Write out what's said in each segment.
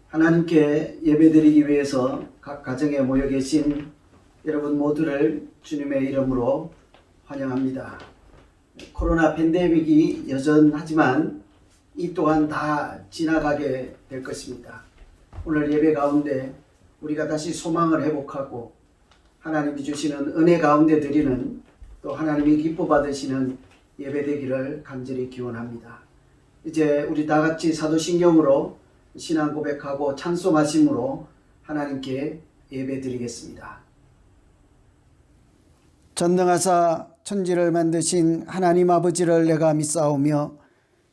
하나님께 예배드리기 위해서 각 가정에 모여 계신 여러분 모두를 주님의 이름으로 환영합니다. 코로나 팬데믹이 여전하지만 이 또한 다 지나가게 될 것입니다. 오늘 예배 가운데 우리가 다시 소망을 회복하고 하나님이 주시는 은혜 가운데 드리는 또 하나님이 기뻐 받으시는 예배 되기를 간절히 기원합니다. 이제 우리 다 같이 사도신경으로 신앙 고백하고 찬송하심으로 하나님께 예배 드리겠습니다. 전능하사 천지를 만드신 하나님 아버지를 내가 믿사오며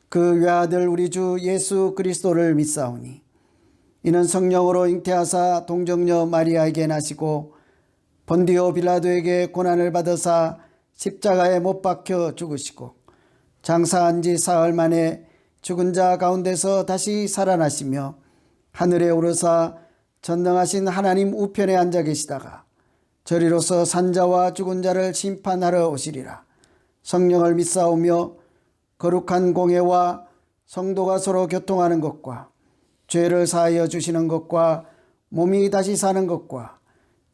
그 외아들 우리 주 예수 그리스도를 믿사오니 이는 성령으로 잉태하사 동정녀 마리아에게 나시고 본디오 빌라도에게 고난을 받으사 십자가에 못 박혀 죽으시고 장사한 지 사흘 만에 죽은 자 가운데서 다시 살아나시며 하늘에 오르사 전능하신 하나님 우편에 앉아 계시다가 저리로서 산자와 죽은 자를 심판하러 오시리라. 성령을 믿사오며 거룩한 공회와 성도가 서로 교통하는 것과 죄를 사하여 주시는 것과 몸이 다시 사는 것과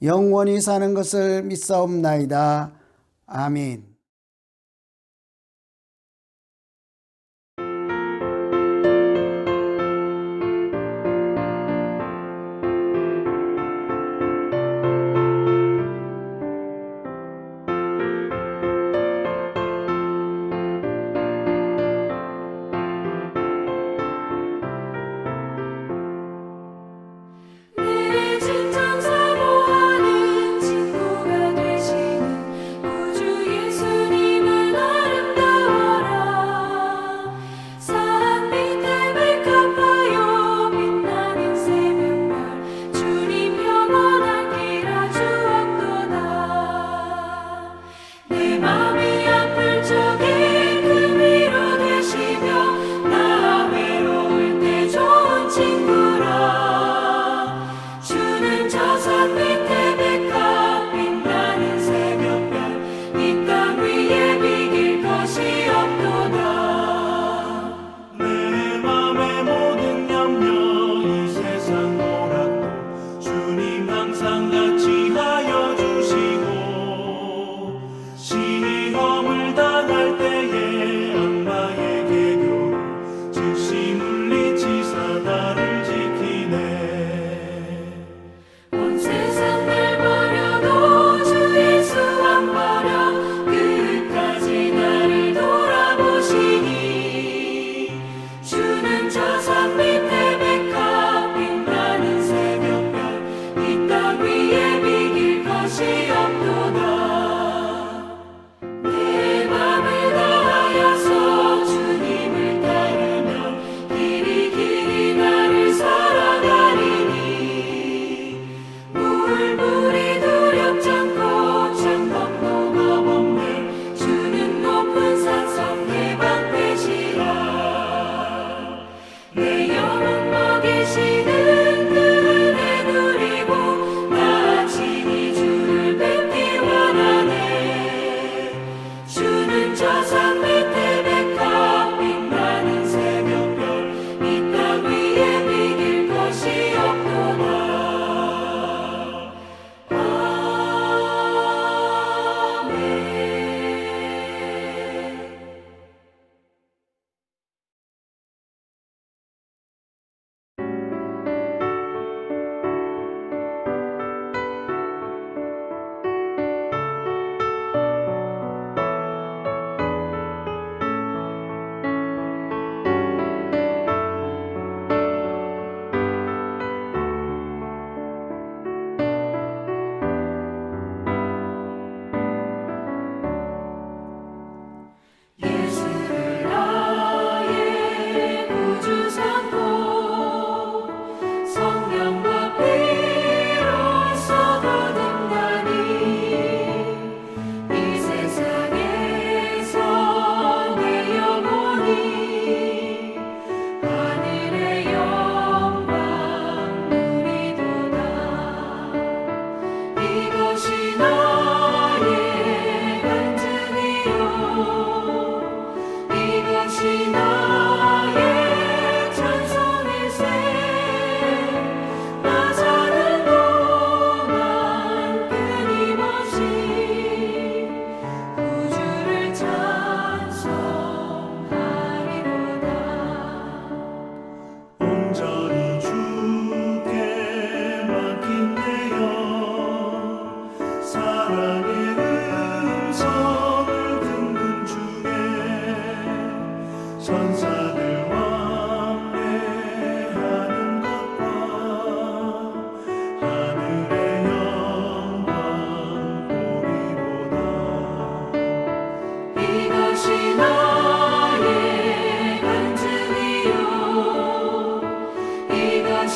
영원히 사는 것을 믿사옵나이다. 아멘. 진정 사모하는 친구가 되시는 구주 예수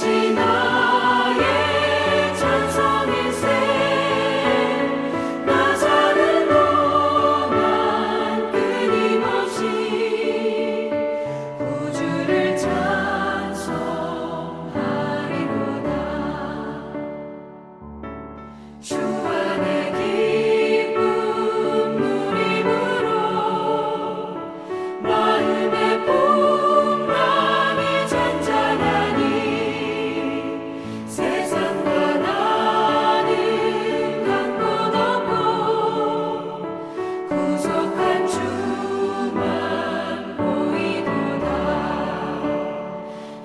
이것이 나의 찬송일세. 나 사는 동안 끊임없이 구주를 찬송하리로다. 주 안에 기쁨 누림으로 마음의 풍랑이 잔잔하니 세상과 나는 간 곳 없고 구속한 주만 보이도다.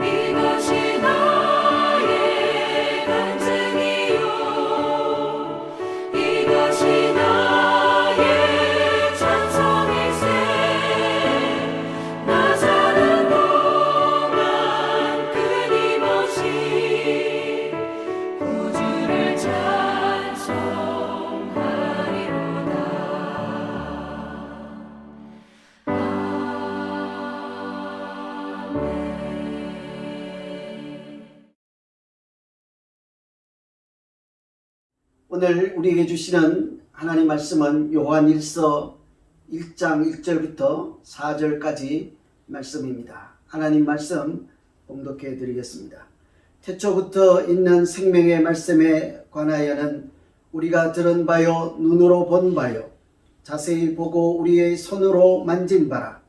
이것이 나의 간증이요 이것이 나의 찬송일세. 나 사는 동안 끊임없이 구주를 오늘 우리에게 주시는 하나님 말씀은 요한 1서 1장 1절부터 4절까지 말씀입니다. 하나님 말씀 봉독해 드리겠습니다. 태초부터 있는 생명의 말씀에 관하여는 우리가 들은 바요 눈으로 본 바요 자세히 보고 우리의 손으로 만진 바라.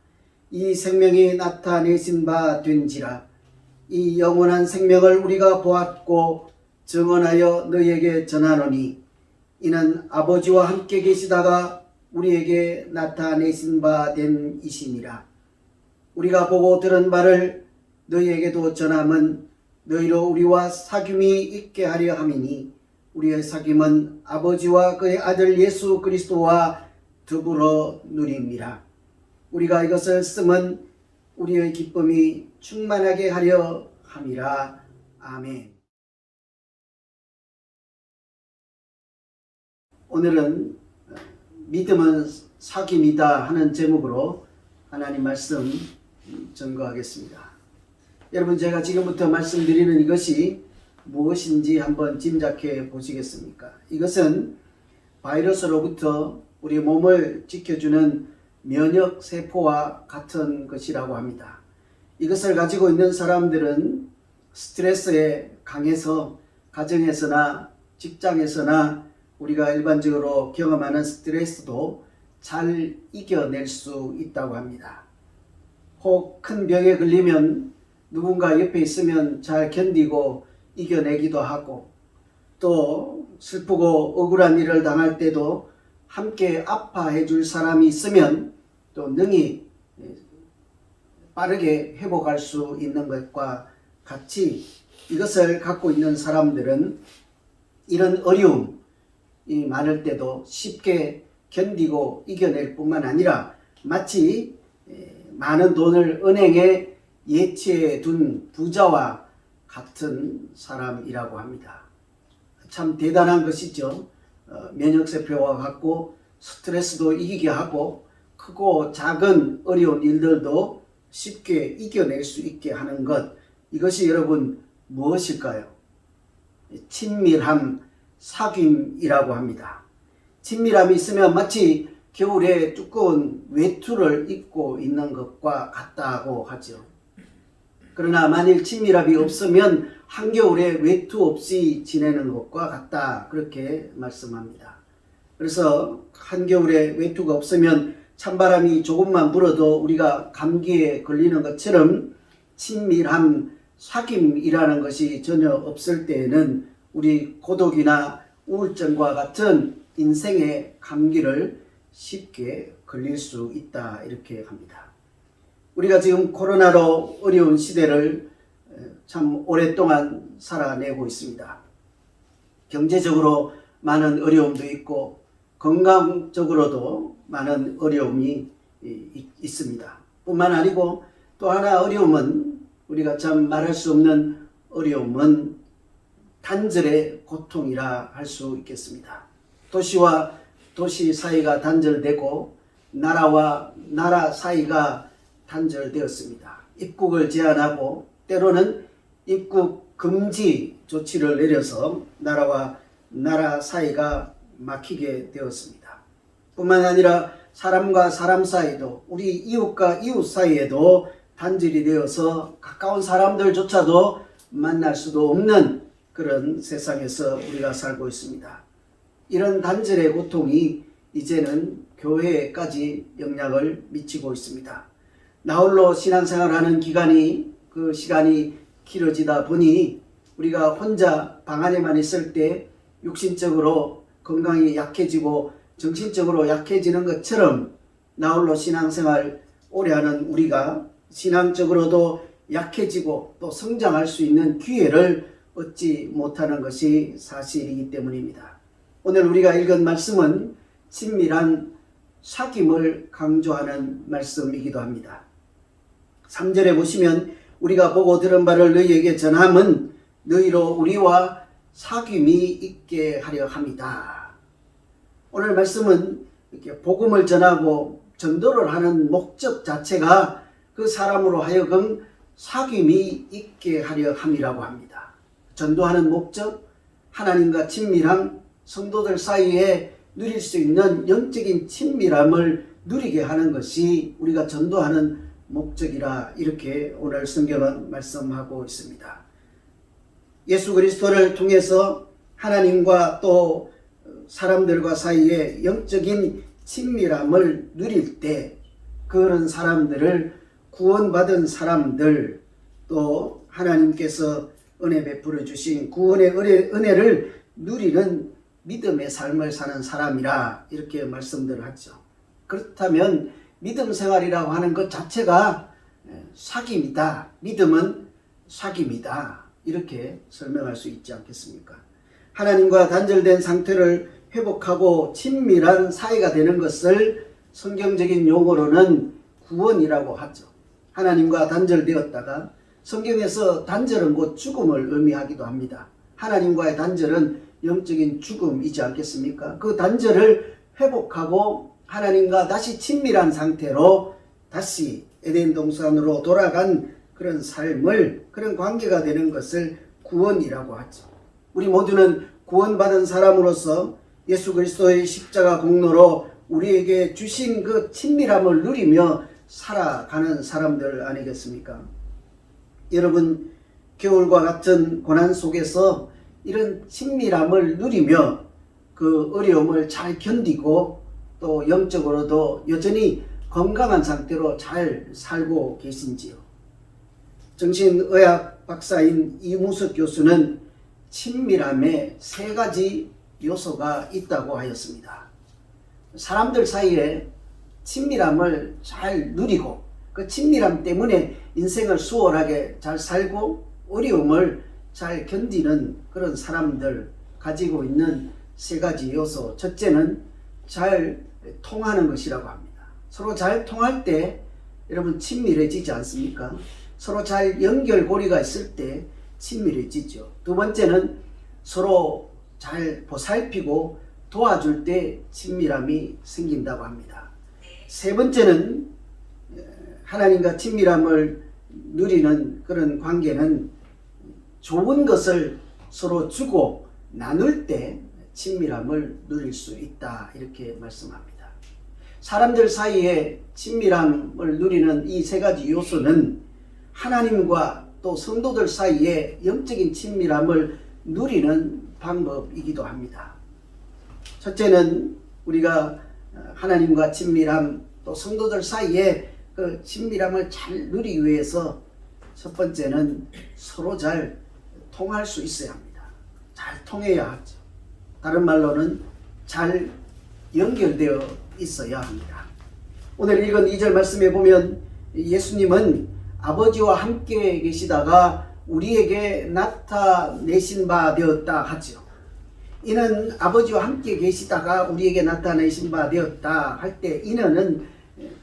이 생명이 나타내신 바 된지라. 이 영원한 생명을 우리가 보았고 증언하여 너희에게 전하노니 이는 아버지와 함께 계시다가 우리에게 나타내신 바 된 이심이라. 우리가 보고 들은 바를 너희에게도 전함은 너희로 우리와 사귐이 있게 하려 함이니 우리의 사귐은 아버지와 그의 아들 예수 그리스도와 더불어 누림이라. 우리가 이것을 쓰면 우리의 기쁨이 충만하게 하려 함이라. 아멘. 오늘은 믿음은 사귐이다 하는 제목으로 하나님 말씀 전거하겠습니다. 여러분, 제가 지금부터 말씀드리는 이것이 무엇인지 한번 짐작해 보시겠습니까? 이것은 바이러스로부터 우리 몸을 지켜주는 면역세포와 같은 것이라고 합니다. 이것을 가지고 있는 사람들은 스트레스에 강해서 가정에서나 직장에서나 우리가 일반적으로 경험하는 스트레스도 잘 이겨낼 수 있다고 합니다. 혹 큰 병에 걸리면 누군가 옆에 있으면 잘 견디고 이겨내기도 하고, 또 슬프고 억울한 일을 당할 때도 함께 아파해 줄 사람이 있으면 또 능히 빠르게 회복할 수 있는 것과 같이 이것을 갖고 있는 사람들은 이런 어려움이 많을 때도 쉽게 견디고 이겨낼 뿐만 아니라 마치 많은 돈을 은행에 예치해 둔 부자와 같은 사람이라고 합니다. 참 대단한 것이죠. 면역세포와 같고 스트레스도 이기게 하고 크고 작은 어려운 일들도 쉽게 이겨낼 수 있게 하는 것, 이것이 여러분 무엇일까요? 친밀함, 사귐이라고 합니다. 친밀함이 있으면 마치 겨울에 두꺼운 외투를 입고 있는 것과 같다고 하죠. 그러나 만일 친밀함이 없으면 한겨울에 외투 없이 지내는 것과 같다, 그렇게 말씀합니다. 그래서 한겨울에 외투가 없으면 찬바람이 조금만 불어도 우리가 감기에 걸리는 것처럼 친밀함, 사귐이라는 것이 전혀 없을 때에는 우리 고독이나 우울증과 같은 인생의 감기를 쉽게 걸릴 수 있다, 이렇게 합니다. 우리가 지금 코로나로 어려운 시대를 참 오랫동안 살아내고 있습니다. 경제적으로 많은 어려움도 있고 건강적으로도 많은 어려움이 있습니다. 뿐만 아니고 또 하나 어려움은, 우리가 참 말할 수 없는 어려움은 단절의 고통이라 할 수 있겠습니다. 도시와 도시 사이가 단절되고 나라와 나라 사이가 단절되었습니다. 입국을 제한하고 때로는 입국 금지 조치를 내려서 나라와 나라 사이가 막히게 되었습니다. 뿐만 아니라 사람과 사람 사이도, 우리 이웃과 이웃 사이에도 단절이 되어서 가까운 사람들조차도 만날 수도 없는 그런 세상에서 우리가 살고 있습니다. 이런 단절의 고통이 이제는 교회에까지 영향을 미치고 있습니다. 나홀로 신앙생활하는 그 시간이 길어지다 보니 우리가 혼자 방 안에만 있을 때 육신적으로 건강이 약해지고 정신적으로 약해지는 것처럼 나홀로 신앙생활 오래 하는 우리가 신앙적으로도 약해지고 또 성장할 수 있는 기회를 얻지 못하는 것이 사실이기 때문입니다. 오늘 우리가 읽은 말씀은 친밀한 사귐을 강조하는 말씀이기도 합니다. 3절에 보시면 우리가 보고 들은 바를 너희에게 전함은 너희로 우리와 사귐이 있게 하려 함이다. 오늘 말씀은 이렇게 복음을 전하고 전도를 하는 목적 자체가 그 사람으로 하여금 사귐이 있게 하려 함이라고 합니다. 전도하는 목적, 하나님과 친밀함, 성도들 사이에 누릴 수 있는 영적인 친밀함을 누리게 하는 것이 우리가 전도하는 목적이라 이렇게 오늘 성경은 말씀하고 있습니다. 예수 그리스도를 통해서 하나님과 또 사람들과 사이에 영적인 친밀함을 누릴 때 그런 사람들을 구원받은 사람들, 또 하나님께서 은혜 베풀어 주신 구원의 은혜를 누리는 믿음의 삶을 사는 사람이라 이렇게 말씀들을 하죠. 그렇다면 믿음 생활이라고 하는 것 자체가 사귐이다. 믿음은 사귐이다. 이렇게 설명할 수 있지 않겠습니까? 하나님과 단절된 상태를 회복하고 친밀한 사이가 되는 것을 성경적인 용어로는 구원이라고 하죠. 하나님과 단절되었다가 성경에서 단절은 곧 죽음을 의미하기도 합니다. 하나님과의 단절은 영적인 죽음이지 않겠습니까? 그 단절을 회복하고 하나님과 다시 친밀한 상태로 다시 에덴 동산으로 돌아간 그런 삶을, 그런 관계가 되는 것을 구원이라고 하죠. 우리 모두는 구원받은 사람으로서 예수 그리스도의 십자가 공로로 우리에게 주신 그 친밀함을 누리며 살아가는 사람들 아니겠습니까? 여러분, 겨울과 같은 고난 속에서 이런 친밀함을 누리며 그 어려움을 잘 견디고 또 영적으로도 여전히 건강한 상태로 잘 살고 계신지요? 정신의학 박사인 이무석 교수는 친밀함에 3가지 요소가 있다고 하였습니다. 사람들 사이에 친밀함을 잘 누리고 그 친밀함 때문에 인생을 수월하게 잘 살고 어려움을 잘 견디는 그런 사람들 가지고 있는 3가지 요소. 첫째는 잘 통하는 것이라고 합니다. 서로 잘 통할 때 여러분 친밀해지지 않습니까? 서로 잘 연결고리가 있을 때 친밀해지죠. 두 번째는 서로 잘 보살피고 도와줄 때 친밀함이 생긴다고 합니다. 세 번째는 하나님과 친밀함을 누리는 그런 관계는 좋은 것을 서로 주고 나눌 때 친밀함을 누릴 수 있다 이렇게 말씀합니다. 사람들 사이에 친밀함을 누리는 이 3가지 요소는 하나님과 또 성도들 사이에 영적인 친밀함을 누리는 방법이기도 합니다. 첫째는 우리가 하나님과 친밀함 또 성도들 사이에 그 친밀함을 잘 누리기 위해서 첫 번째는 서로 잘 통할 수 있어야 합니다. 잘 통해야 하죠. 다른 말로는 잘 연결되어 있어야 합니다. 오늘 읽은 2절 말씀에 보면 예수님은 아버지와 함께 계시다가 우리에게 나타내신 바 되었다 하죠. 이는 아버지와 함께 계시다가 우리에게 나타내신 바 되었다 할 때 이는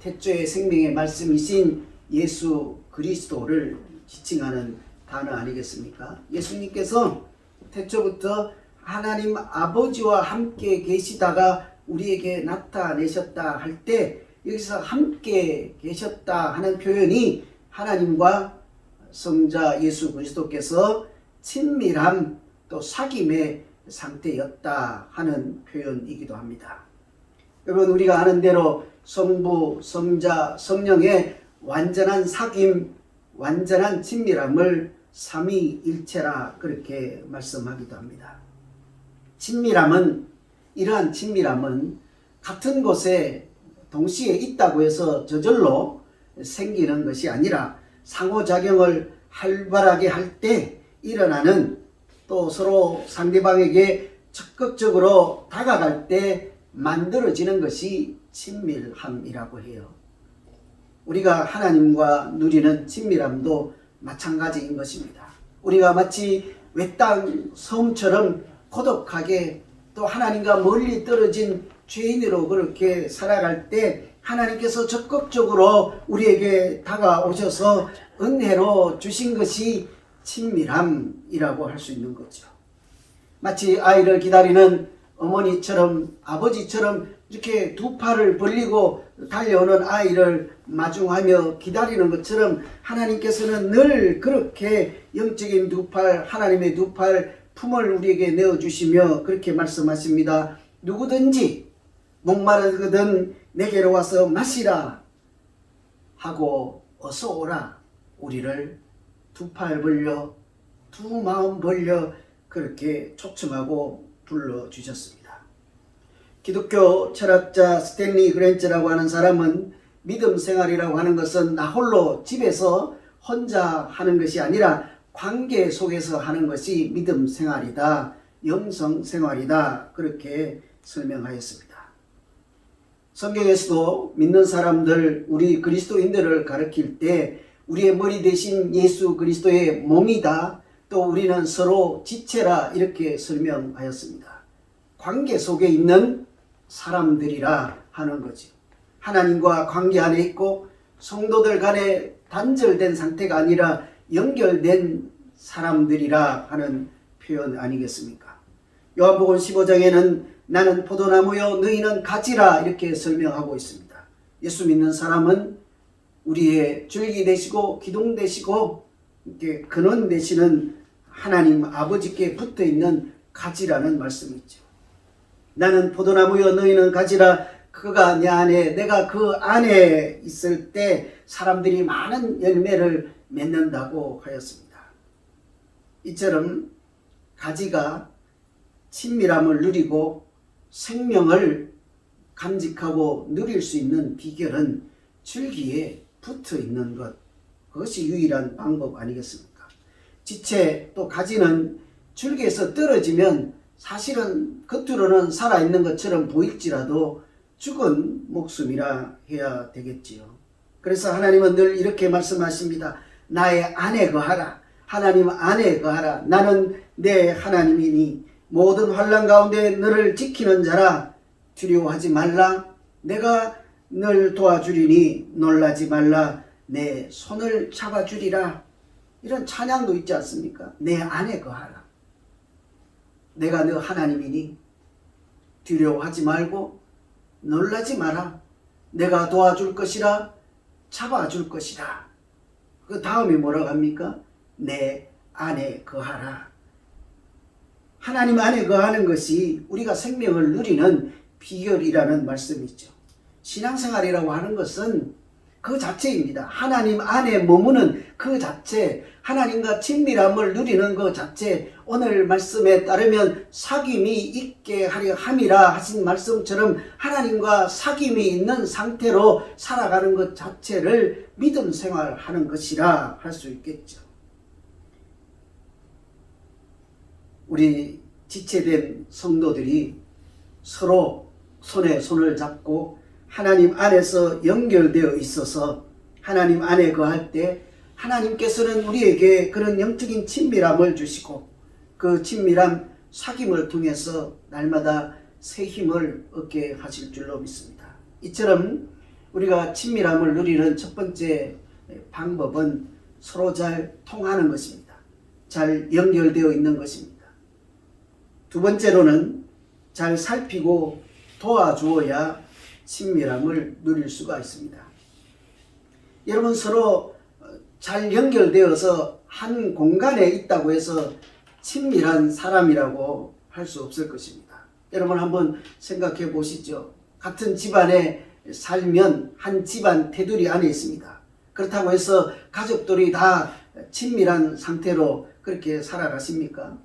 태초의 생명의 말씀이신 예수 그리스도를 지칭하는 단어 아니겠습니까? 예수님께서 태초부터 하나님 아버지와 함께 계시다가 우리에게 나타내셨다 할 때 여기서 함께 계셨다 하는 표현이 하나님과 성자 예수 그리스도께서 친밀함 또 사귐의 상태였다 하는 표현이기도 합니다. 여러분, 우리가 아는 대로 성부, 성자, 성령의 완전한 사귐, 완전한 친밀함을 삼위일체라 그렇게 말씀하기도 합니다. 이러한 친밀함은 같은 곳에 동시에 있다고 해서 저절로 생기는 것이 아니라 상호작용을 활발하게 할 때 일어나는, 또 서로 상대방에게 적극적으로 다가갈 때 만들어지는 것이 친밀함이라고 해요. 우리가 하나님과 누리는 친밀함도 마찬가지인 것입니다. 우리가 마치 외딴 섬처럼 고독하게 또 하나님과 멀리 떨어진 죄인으로 그렇게 살아갈 때 하나님께서 적극적으로 우리에게 다가오셔서 은혜로 주신 것이 친밀함이라고 할 수 있는 거죠. 마치 아이를 기다리는 어머니처럼, 아버지처럼 이렇게 두 팔을 벌리고 달려오는 아이를 마중하며 기다리는 것처럼 하나님께서는 늘 그렇게 영적인 두 팔, 하나님의 두 팔 품을 우리에게 내어주시며 그렇게 말씀하십니다. 누구든지 목마르거든 내게로 와서 마시라 하고 어서 오라. 우리를 두 팔 벌려, 두 마음 벌려 그렇게 초청하고 불러주셨습니다. 기독교 철학자 스탠리 그랜츠라고 하는 사람은 믿음 생활이라고 하는 것은 나 홀로 집에서 혼자 하는 것이 아니라 관계 속에서 하는 것이 믿음 생활이다, 영성 생활이다 그렇게 설명하였습니다. 성경에서도 믿는 사람들, 우리 그리스도인들을 가르칠 때 우리의 머리 대신 예수 그리스도의 몸이다, 또 우리는 서로 지체라 이렇게 설명하였습니다. 관계 속에 있는 사람들이라 하는 거죠. 하나님과 관계 안에 있고 성도들 간에 단절된 상태가 아니라 연결된 사람들이라 하는 표현 아니겠습니까? 요한복음 15장에는 나는 포도나무요 너희는 가지라 이렇게 설명하고 있습니다. 예수 믿는 사람은 우리의 줄기 되시고 기둥 되시고 이렇게 근원 되시는 하나님 아버지께 붙어 있는 가지라는 말씀이죠. 나는 포도나무여 너희는 가지라. 그가 내 안에, 내가 그 안에 있을 때 사람들이 많은 열매를 맺는다고 하였습니다. 이처럼 가지가 친밀함을 누리고 생명을 간직하고 누릴 수 있는 비결은 줄기에 붙어 있는 것, 그것이 유일한 방법 아니겠습니까? 지체 또 가지는 줄기에서 떨어지면 사실은 겉으로는 살아있는 것처럼 보일지라도 죽은 목숨이라 해야 되겠지요. 그래서 하나님은 늘 이렇게 말씀하십니다. 나의 안에 거하라. 하나님 안에 거하라. 나는 내 하나님이니 모든 환난 가운데 너를 지키는 자라. 두려워하지 말라. 내가 널 도와주리니 놀라지 말라. 내 손을 잡아주리라. 이런 찬양도 있지 않습니까? 내 안에 거하라. 내가 너 하나님이니 두려워하지 말고 놀라지 마라. 내가 도와줄 것이라. 잡아줄 것이라. 그 다음에 뭐라고 합니까? 내 안에 거하라. 하나님 안에 거하는 것이 우리가 생명을 누리는 비결이라는 말씀이죠. 신앙생활이라고 하는 것은 그 자체입니다. 하나님 안에 머무는 그 자체, 하나님과 친밀함을 누리는 그 자체, 오늘 말씀에 따르면 사귐이 있게 하려 함이라 하신 말씀처럼 하나님과 사귐이 있는 상태로 살아가는 것 자체를 믿음 생활하는 것이라 할 수 있겠죠. 우리 지체된 성도들이 서로 손에 손을 잡고 하나님 안에서 연결되어 있어서 하나님 안에 거할 때 하나님께서는 우리에게 그런 영적인 친밀함을 주시고 그 친밀한 사귐을 통해서 날마다 새 힘을 얻게 하실 줄로 믿습니다. 이처럼 우리가 친밀함을 누리는 첫 번째 방법은 서로 잘 통하는 것입니다. 잘 연결되어 있는 것입니다. 두 번째로는 잘 살피고 도와주어야 친밀함을 누릴 수가 있습니다. 여러분, 서로 잘 연결되어서 한 공간에 있다고 해서 친밀한 사람이라고 할 수 없을 것입니다. 여러분 한번 생각해 보시죠. 같은 집안에 살면 한 집안 테두리 안에 있습니다. 그렇다고 해서 가족들이 다 친밀한 상태로 그렇게 살아가십니까?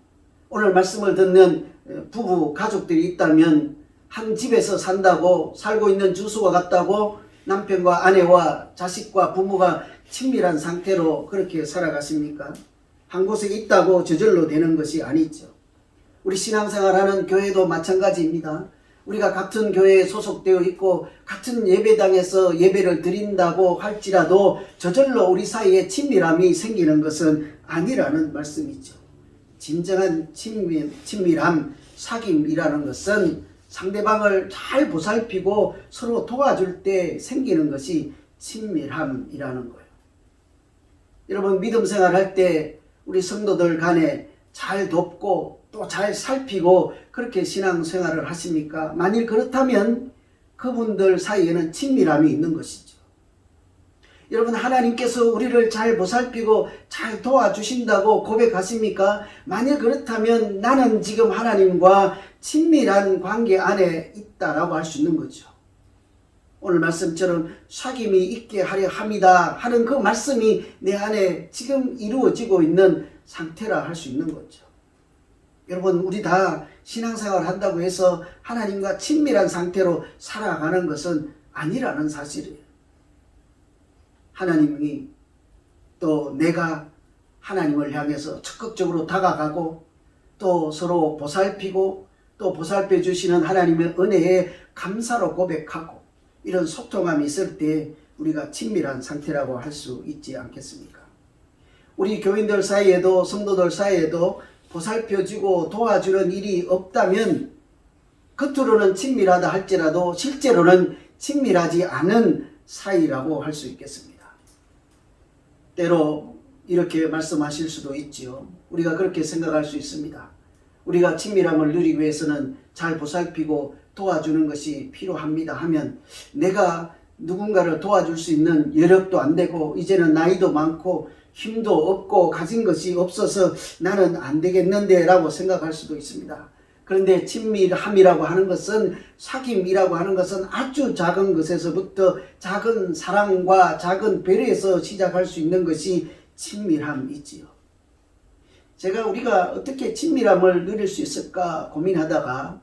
오늘 말씀을 듣는 부부 가족들이 있다면 한 집에서 산다고, 살고 있는 주소가 같다고 남편과 아내와 자식과 부모가 친밀한 상태로 그렇게 살아가십니까? 한 곳에 있다고 저절로 되는 것이 아니죠. 우리 신앙생활하는 교회도 마찬가지입니다. 우리가 같은 교회에 소속되어 있고 같은 예배당에서 예배를 드린다고 할지라도 저절로 우리 사이에 친밀함이 생기는 것은 아니라는 말씀이죠. 진정한 친밀함, 사귐이라는 것은 상대방을 잘 보살피고 서로 도와줄 때 생기는 것이 친밀함이라는 거예요. 여러분 믿음 생활할 때 우리 성도들 간에 잘 돕고 또 잘 살피고 그렇게 신앙생활을 하십니까? 만일 그렇다면 그분들 사이에는 친밀함이 있는 것이죠. 여러분 하나님께서 우리를 잘 보살피고 잘 도와주신다고 고백하십니까? 만일 그렇다면 나는 지금 하나님과 친밀한 관계 안에 있다라고 할 수 있는 거죠. 오늘 말씀처럼 사귐이 있게 하려 합니다 하는 그 말씀이 내 안에 지금 이루어지고 있는 상태라 할 수 있는 거죠. 여러분 우리 다 신앙생활 한다고 해서 하나님과 친밀한 상태로 살아가는 것은 아니라는 사실이에요. 하나님이 또 내가 하나님을 향해서 적극적으로 다가가고 또 서로 보살피고 또 보살펴 주시는 하나님의 은혜에 감사로 고백하고 이런 소통함이 있을 때 우리가 친밀한 상태라고 할 수 있지 않겠습니까? 우리 교인들 사이에도 성도들 사이에도 보살펴주고 도와주는 일이 없다면 겉으로는 친밀하다 할지라도 실제로는 친밀하지 않은 사이라고 할 수 있겠습니다. 때로 이렇게 말씀하실 수도 있지요. 우리가 그렇게 생각할 수 있습니다. 우리가 친밀함을 누리기 위해서는 잘 보살피고 도와주는 것이 필요합니다 하면 내가 누군가를 도와줄 수 있는 여력도 안 되고 이제는 나이도 많고 힘도 없고 가진 것이 없어서 나는 안 되겠는데 라고 생각할 수도 있습니다. 그런데 친밀함이라고 하는 것은 사귐이라고 하는 것은 아주 작은 것에서부터 작은 사랑과 작은 배려에서 시작할 수 있는 것이 친밀함이지요. 제가 우리가 어떻게 친밀함을 누릴 수 있을까 고민하다가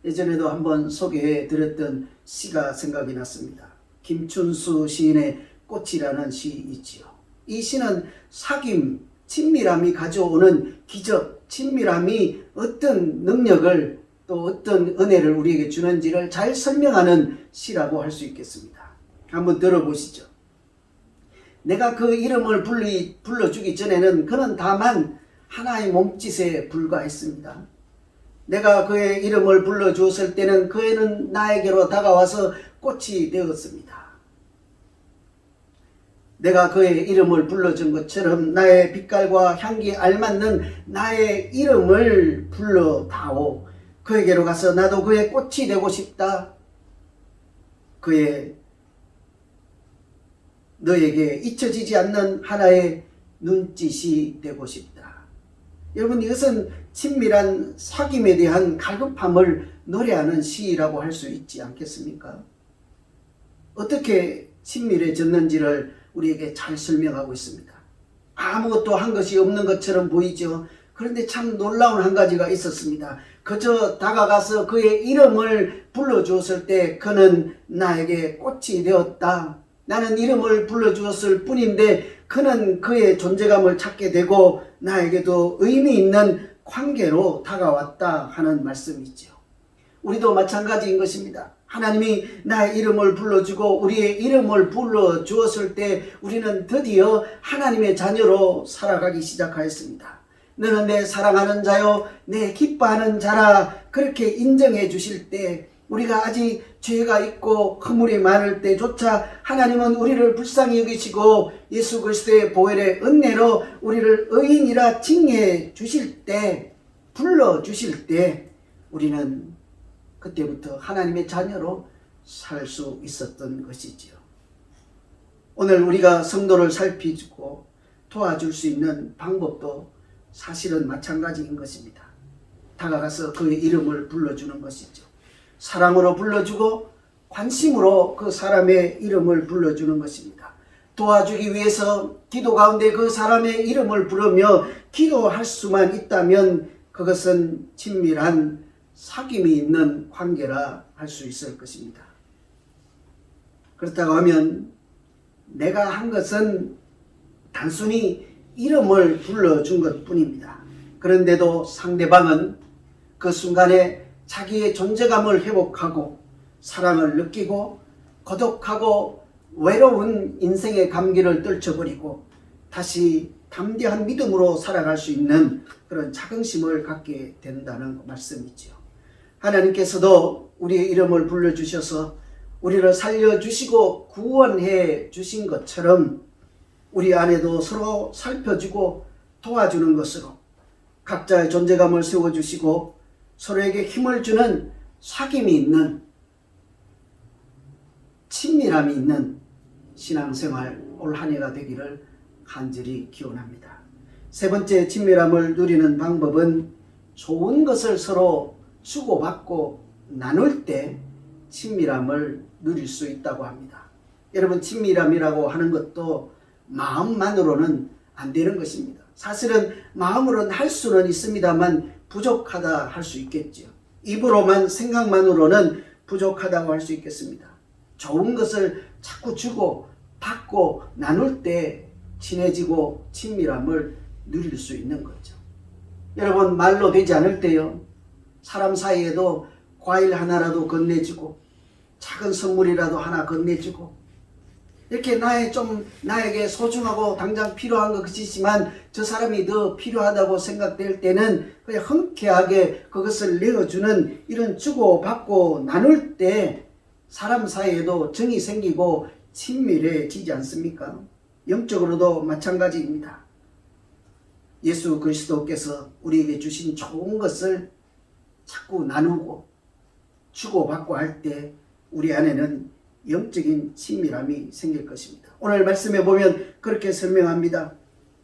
예전에도 한번 소개해 드렸던 시가 생각이 났습니다. 김춘수 시인의 꽃이라는 시이지요. 이 시는 사귐, 친밀함이 가져오는 기적, 친밀함이 어떤 능력을 또 어떤 은혜를 우리에게 주는지를 잘 설명하는 시라고 할 수 있겠습니다. 한번 들어보시죠. 내가 그 이름을 불러주기 전에는 그는 다만 하나의 몸짓에 불과했습니다. 내가 그의 이름을 불러주었을 때는 그애는 나에게로 다가와서 꽃이 되었습니다. 내가 그의 이름을 불러준 것처럼 나의 빛깔과 향기에 알맞는 나의 이름을 불러다오. 그에게로 가서 나도 그의 꽃이 되고 싶다. 그의 너에게 잊혀지지 않는 하나의 눈짓이 되고 싶다. 여러분 이것은 친밀한 사귐에 대한 갈급함을 노래하는 시라고 할 수 있지 않겠습니까? 어떻게 친밀해졌는지를 우리에게 잘 설명하고 있습니다. 아무것도 한 것이 없는 것처럼 보이죠. 그런데 참 놀라운 한 가지가 있었습니다. 그저 다가가서 그의 이름을 불러주었을 때 그는 나에게 꽃이 되었다. 나는 이름을 불러주었을 뿐인데 그는 그의 존재감을 찾게 되고 나에게도 의미 있는 관계로 다가왔다 하는 말씀이죠. 우리도 마찬가지인 것입니다. 하나님이 나의 이름을 불러주고 우리의 이름을 불러주었을 때 우리는 드디어 하나님의 자녀로 살아가기 시작하였습니다. 너는 내 사랑하는 자요 내 기뻐하는 자라 그렇게 인정해 주실 때 우리가 아직 죄가 있고 허물이 많을 때조차 하나님은 우리를 불쌍히 여기시고 예수 그리스도의 보혈의 은혜로 우리를 의인이라 칭해 주실 때 불러주실 때 우리는 그때부터 하나님의 자녀로 살 수 있었던 것이지요. 오늘 우리가 성도를 살피고 도와줄 수 있는 방법도 사실은 마찬가지인 것입니다. 다가가서 그의 이름을 불러주는 것이죠. 사랑으로 불러주고 관심으로 그 사람의 이름을 불러주는 것입니다. 도와주기 위해서 기도 가운데 그 사람의 이름을 부르며 기도할 수만 있다면 그것은 친밀한 사귐이 있는 관계라 할 수 있을 것입니다. 그렇다고 하면 내가 한 것은 단순히 이름을 불러준 것 뿐입니다. 그런데도 상대방은 그 순간에 자기의 존재감을 회복하고 사랑을 느끼고 고독하고 외로운 인생의 감기를 떨쳐버리고 다시 담대한 믿음으로 살아갈 수 있는 그런 자긍심을 갖게 된다는 말씀이지요. 하나님께서도 우리의 이름을 불러주셔서 우리를 살려주시고 구원해 주신 것처럼 우리 안에도 서로 살펴주고 도와주는 것으로 각자의 존재감을 세워주시고 서로에게 힘을 주는 사귐이 있는 친밀함이 있는 신앙생활 올 한 해가 되기를 간절히 기원합니다. 세 번째 친밀함을 누리는 방법은 좋은 것을 서로 주고받고 나눌 때 친밀함을 누릴 수 있다고 합니다. 여러분, 친밀함이라고 하는 것도 마음만으로는 안 되는 것입니다. 사실은 마음으로는 할 수는 있습니다만 부족하다 할 수 있겠죠. 입으로만 생각만으로는 부족하다고 할 수 있겠습니다. 좋은 것을 자꾸 주고 받고 나눌 때 친해지고 친밀함을 누릴 수 있는 거죠. 여러분, 말로 되지 않을 때요, 사람 사이에도 과일 하나라도 건네주고 작은 선물이라도 하나 건네주고 이렇게 나에게 소중하고 당장 필요한 것이지만 저 사람이 더 필요하다고 생각될 때는 그냥 흔쾌하게 그것을 내어주는 이런 주고받고 나눌 때 사람 사이에도 정이 생기고 친밀해지지 않습니까? 영적으로도 마찬가지입니다. 예수 그리스도께서 우리에게 주신 좋은 것을 자꾸 나누고 주고받고 할 때 우리 안에는 영적인 친밀함이 생길 것입니다. 오늘 말씀에 보면 그렇게 설명합니다.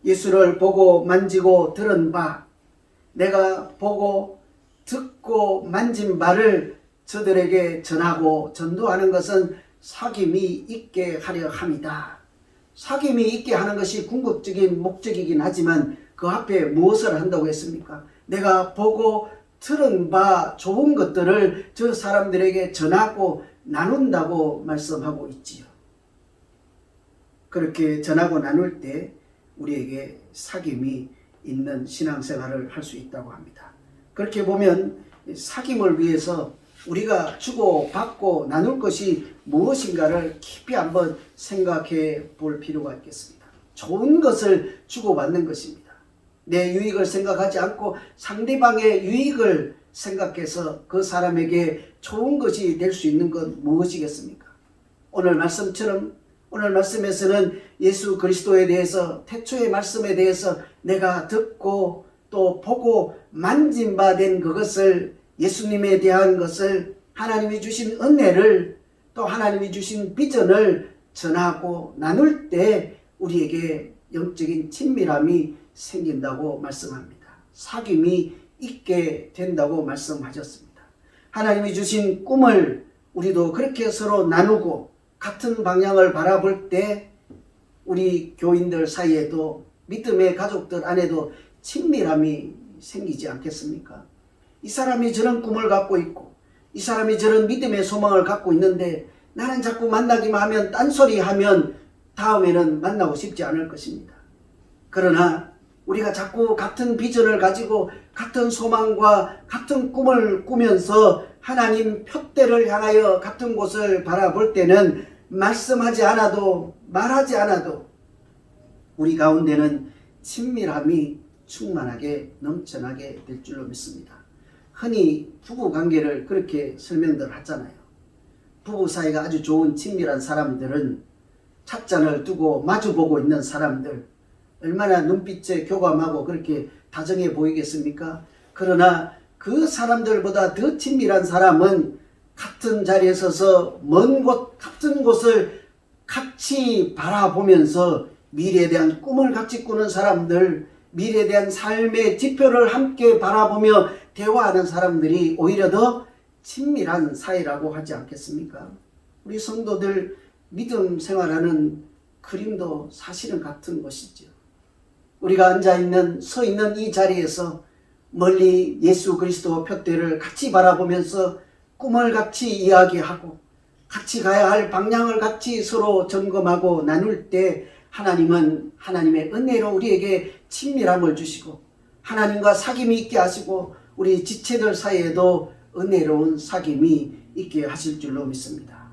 예수를 보고 만지고 들은 바, 내가 보고 듣고 만진 바를 저들에게 전하고 전도하는 것은 사귐이 있게 하려 함이다. 사귐이 있게 하는 것이 궁극적인 목적이긴 하지만 그 앞에 무엇을 한다고 했습니까? 내가 보고 들은 바 좋은 것들을 저 사람들에게 전하고 나눈다고 말씀하고 있지요. 그렇게 전하고 나눌 때 우리에게 사귐이 있는 신앙생활을 할 수 있다고 합니다. 그렇게 보면 사귐을 위해서 우리가 주고받고 나눌 것이 무엇인가를 깊이 한번 생각해 볼 필요가 있겠습니다. 좋은 것을 주고받는 것입니다. 내 유익을 생각하지 않고 상대방의 유익을 생각해서 그 사람에게 좋은 것이 될 수 있는 것 무엇이겠습니까? 오늘 말씀처럼 오늘 말씀에서는 예수 그리스도에 대해서 태초의 말씀에 대해서 내가 듣고 또 보고 만진 바 된 그것을 예수님에 대한 것을 하나님이 주신 은혜를 또 하나님이 주신 비전을 전하고 나눌 때 우리에게 영적인 친밀함이 생긴다고 말씀합니다. 사귐이 있게 된다고 말씀하셨습니다. 하나님이 주신 꿈을 우리도 그렇게 서로 나누고 같은 방향을 바라볼 때 우리 교인들 사이에도 믿음의 가족들 안에도 친밀함이 생기지 않겠습니까? 이 사람이 저런 꿈을 갖고 있고 이 사람이 저런 믿음의 소망을 갖고 있는데 나는 자꾸 만나기만 하면 딴소리 하면 다음에는 만나고 싶지 않을 것입니다. 그러나 우리가 자꾸 같은 비전을 가지고 같은 소망과 같은 꿈을 꾸면서 하나님 표대를 향하여 같은 곳을 바라볼 때는 말씀하지 않아도 말하지 않아도 우리 가운데는 친밀함이 충만하게 넘쳐나게 될 줄로 믿습니다. 흔히 부부관계를 그렇게 설명들 하잖아요. 부부 사이가 아주 좋은 친밀한 사람들은 찻잔을 두고 마주보고 있는 사람들 얼마나 눈빛에 교감하고 그렇게 다정해 보이겠습니까? 그러나 그 사람들보다 더 친밀한 사람은 같은 자리에 서서 먼 곳 같은 곳을 같이 바라보면서 미래에 대한 꿈을 같이 꾸는 사람들, 미래에 대한 삶의 지표를 함께 바라보며 대화하는 사람들이 오히려 더 친밀한 사이라고 하지 않겠습니까? 우리 성도들 믿음 생활하는 그림도 사실은 같은 것이죠. 우리가 앉아있는, 서 있는 이 자리에서 멀리 예수 그리스도 표대를 같이 바라보면서 꿈을 같이 이야기하고 같이 가야 할 방향을 같이 서로 점검하고 나눌 때 하나님은 하나님의 은혜로 우리에게 친밀함을 주시고 하나님과 사귐이 있게 하시고 우리 지체들 사이에도 은혜로운 사귐이 있게 하실 줄로 믿습니다.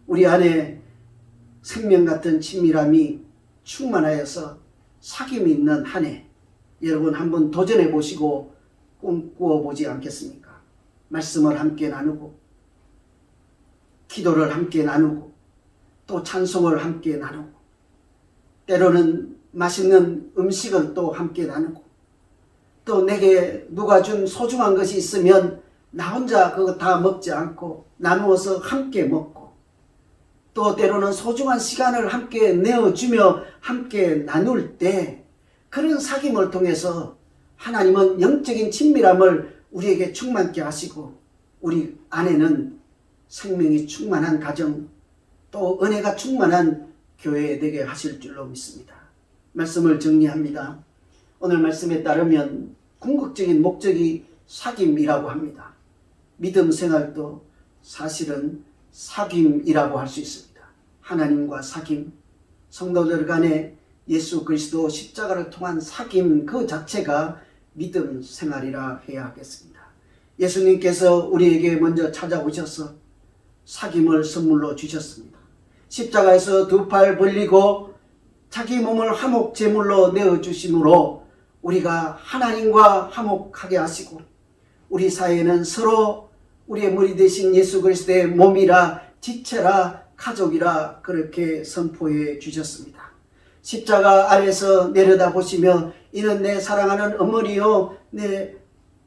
우리 안에 생명 같은 친밀함이 충만하여서 사귐이 있는 한 해 여러분 한번 도전해 보시고 꿈꾸어 보지 않겠습니까? 말씀을 함께 나누고 기도를 함께 나누고 또 찬송을 함께 나누고 때로는 맛있는 음식을 또 함께 나누고 또 내게 누가 준 소중한 것이 있으면 나 혼자 그거 다 먹지 않고 나누어서 함께 먹고 또 때로는 소중한 시간을 함께 내어주며 함께 나눌 때 그런 사귐을 통해서 하나님은 영적인 친밀함을 우리에게 충만케 하시고 우리 안에는 생명이 충만한 가정 또 은혜가 충만한 교회 되게 하실 줄로 믿습니다. 말씀을 정리합니다. 오늘 말씀에 따르면 궁극적인 목적이 사귐이라고 합니다. 믿음 생활도 사실은 사귐이라고 할 수 있습니다. 하나님과 사귐, 성도들 간에 예수 그리스도 십자가를 통한 사귐 그 자체가 믿음 생활이라 해야 하겠습니다. 예수님께서 우리에게 먼저 찾아오셔서 사귐을 선물로 주셨습니다. 십자가에서 두 팔 벌리고 자기 몸을 화목 제물로 내어주심으로 우리가 하나님과 화목하게 하시고 우리 사이에는 서로 우리의 머리 대신 예수 그리스도의 몸이라 지체라 가족이라 그렇게 선포해 주셨습니다. 십자가 아래서 내려다보시며 이는 내 사랑하는 어머니요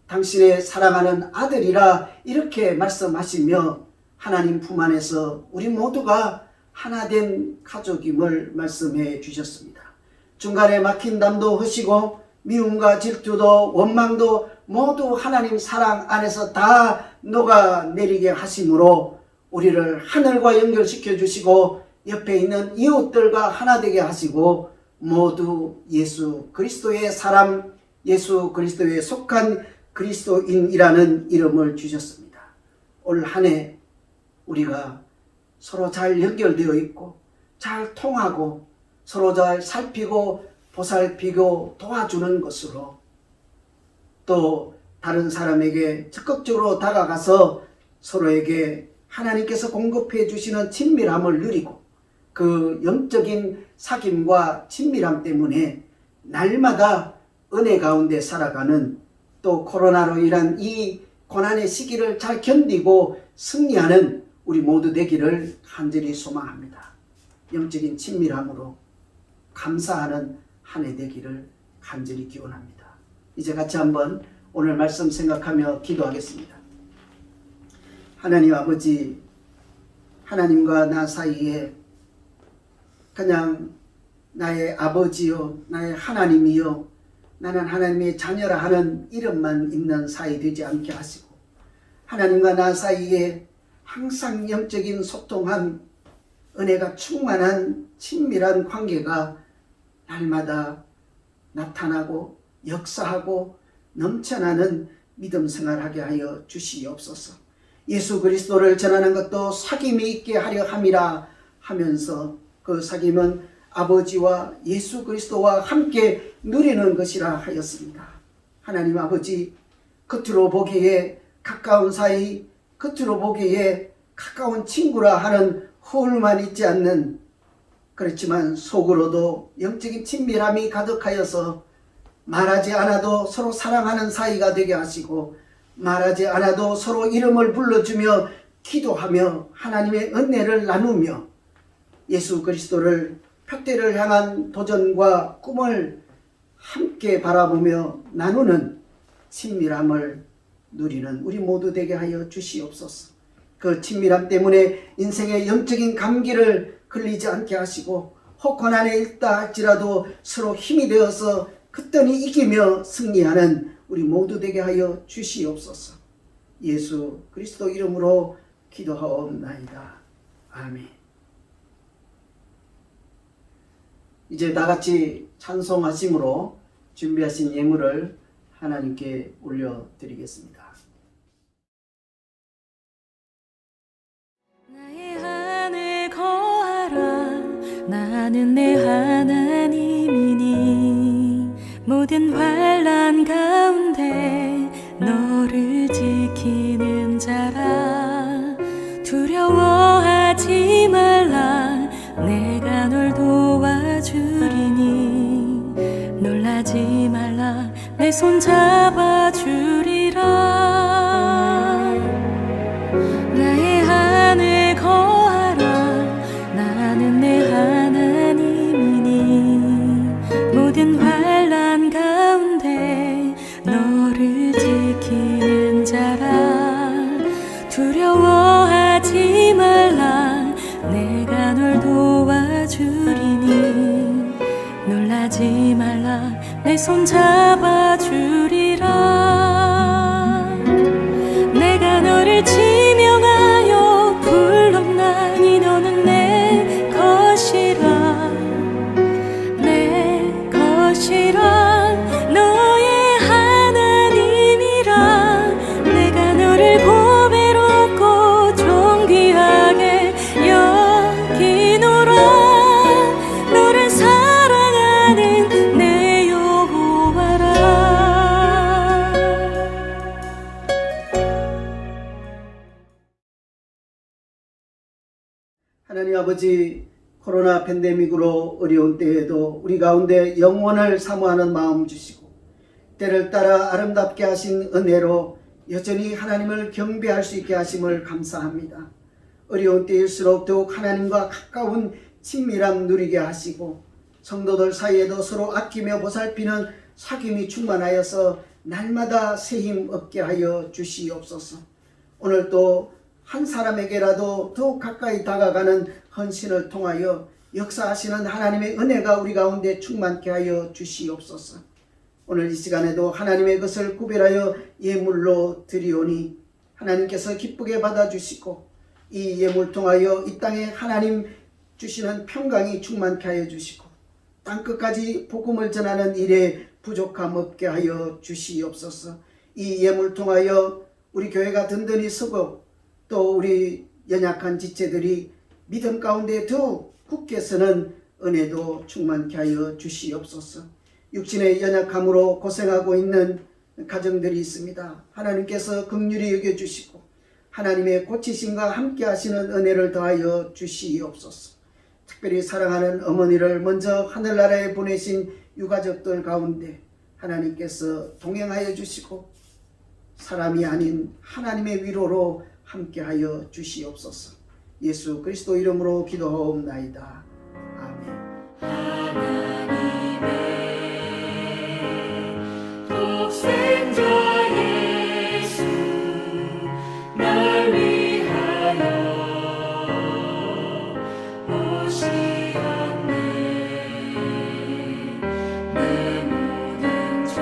당신의 사랑하는 아들이라 이렇게 말씀하시며 하나님 품 안에서 우리 모두가 하나된 가족임을 말씀해 주셨습니다. 중간에 막힌 담도 허시고 미움과 질투도 원망도 모두 하나님 사랑 안에서 다 녹아내리게 하심으로 우리를 하늘과 연결시켜 주시고 옆에 있는 이웃들과 하나 되게 하시고 모두 예수 그리스도의 사람, 예수 그리스도에 속한 그리스도인이라는 이름을 주셨습니다. 올 한 해 우리가 서로 잘 연결되어 있고 잘 통하고 서로 잘 살피고 보살피고 도와주는 것으로 또 다른 사람에게 적극적으로 다가가서 서로에게 하나님께서 공급해 주시는 친밀함을 누리고 그 영적인 사귐과 친밀함 때문에 날마다 은혜 가운데 살아가는 또 코로나로 인한 이 고난의 시기를 잘 견디고 승리하는 우리 모두 되기를 간절히 소망합니다. 영적인 친밀함으로 감사하는 한 해 되기를 간절히 기원합니다. 이제 같이 한번 오늘 말씀 생각하며 기도하겠습니다. 하나님 아버지, 하나님과 나 사이에 그냥 나의 아버지요, 나의 하나님이요, 나는 하나님의 자녀라 하는 이름만 있는 사이 되지 않게 하시고 하나님과 나 사이에 항상 영적인 소통한 은혜가 충만한 친밀한 관계가 날마다 나타나고 역사하고 넘쳐나는 믿음 생활하게 하여 주시옵소서. 예수 그리스도를 전하는 것도 사귐이 있게 하려 함이라 하면서 그 사귐은 아버지와 예수 그리스도와 함께 누리는 것이라 하였습니다. 하나님 아버지, 겉으로 보기에 가까운 사이, 겉으로 보기에 가까운 친구라 하는 허울만 있지 않는, 그렇지만 속으로도 영적인 친밀함이 가득하여서 말하지 않아도 서로 사랑하는 사이가 되게 하시고 말하지 않아도 서로 이름을 불러주며 기도하며 하나님의 은혜를 나누며 예수 그리스도를 표대를 향한 도전과 꿈을 함께 바라보며 나누는 친밀함을 누리는 우리 모두 되게 하여 주시옵소서. 그 친밀함 때문에 인생의 영적인 감기를 걸리지 않게 하시고 혹 고난에 있다 할지라도 서로 힘이 되어서 끝더니 이기며 승리하는 우리 모두 되게 하여 주시옵소서. 예수 그리스도 이름으로 기도하옵나이다. 아멘. 이제 다같이 찬송하심으로 준비하신 예물을 하나님께 올려드리겠습니다. 나의 안에 거하라. 나는 내 하나님이니 모든 환난 가운데 너를 지키는 자라. 두려워하지 말라. 내가 널 도와주리니 놀라지 말라. 내 손 잡아주리라. 나의 안에 거하라. 나는 내 하나님이니 모든 환난 가운데 너를 지키는 자라. 두려워하지 말라. 내가 널 도와주리니 놀라지 말라. 내 손 잡아주리라. 내가 너를 지명하여 불렀나니 너는 내 것이라. 내 것이라. 너의 하나님이라. 내가 너를 보배롭고 존귀하게 여기노라. 너를 사랑하는 내 여호와라. 하나님 아버지, 코로나 팬데믹으로 어려운 때에도 우리 가운데 영원을 사모하는 마음 주시고 때를 따라 아름답게 하신 은혜로 여전히 하나님을 경배할 수 있게 하심을 감사합니다. 어려운 때일수록 더욱 하나님과 가까운 친밀함 누리게 하시고 성도들 사이에도 서로 아끼며 보살피는 사귐이 충만하여서 날마다 새 힘 얻게 하여 주시옵소서. 오늘 또 한 사람에게라도 더욱 가까이 다가가는 헌신을 통하여 역사하시는 하나님의 은혜가 우리 가운데 충만케 하여 주시옵소서. 오늘 이 시간에도 하나님의 것을 구별하여 예물로 드리오니 하나님께서 기쁘게 받아주시고 이 예물 통하여 이 땅에 하나님 주시는 평강이 충만케 하여 주시고 땅끝까지 복음을 전하는 일에 부족함 없게 하여 주시옵소서. 이 예물 통하여 우리 교회가 든든히 서고 또 우리 연약한 지체들이 믿음 가운데 더욱 굳게 서는 은혜도 충만케 하여 주시옵소서. 육신의 연약함으로 고생하고 있는 가정들이 있습니다. 하나님께서 긍휼히 여겨주시고 하나님의 고치심과 함께 하시는 은혜를 더하여 주시옵소서. 특별히 사랑하는 어머니를 먼저 하늘나라에 보내신 유가족들 가운데 하나님께서 동행하여 주시고 사람이 아닌 하나님의 위로로 함께하여 주시옵소서. 예수 그리스도 이름으로 기도하옵나이다. 아멘. 하나님의 독생자 예수 날 위하여 오시었네. 내 모든 죄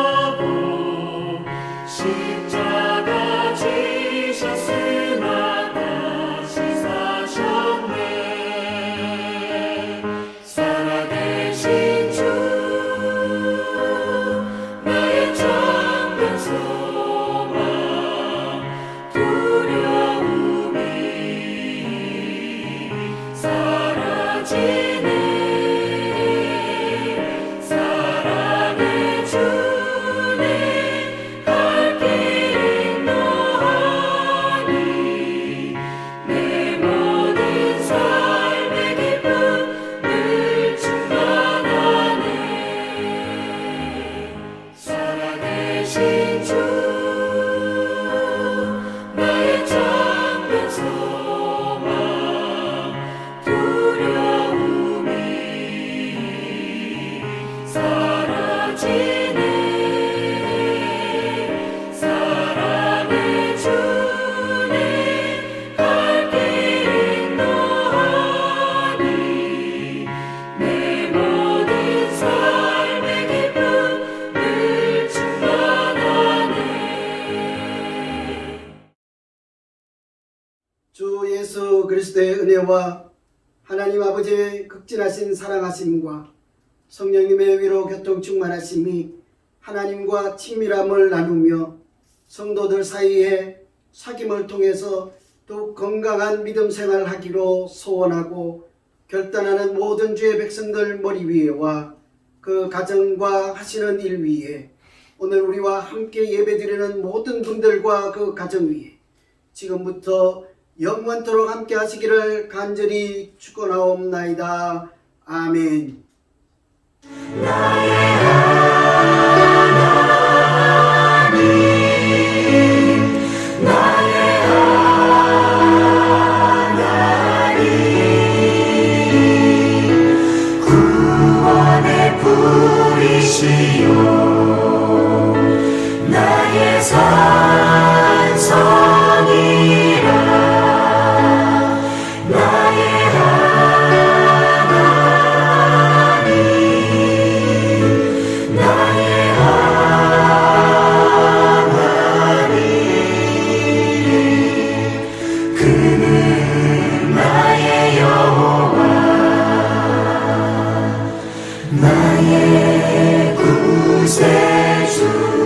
사하시려고 십자가 지셨으나 다시 사셨네. 살아계신 주 나의 참된 소망 두려움이 사라지네. 사랑의 주님 갈 길 인도하니 내 모든 삶의 기쁨을 충만하네. 살아계신 주 나의 참된 소망 두려움이 사라지네. 사랑의 주님 갈 그리스도의 은혜와 하나님 아버지의 극진하신 사랑하심과 성령님의 위로 교통 충만하심이 하나님과 친밀함을 나누며 성도들 사이에 사귐을 통해서 더욱 건강한 믿음 생활하기로 소원하고 결단하는 모든 주의 백성들 머리 위에와 그 가정과 하시는 일 위에 오늘 우리와 함께 예배드리는 모든 분들과 그 가정 위에 지금부터 영원토록 함께 하시기를 간절히 축원하옵나이다. 아멘. 나의 산성이라 나의 하나님 나의 하나님 그는 나의 여호와 나의 구세주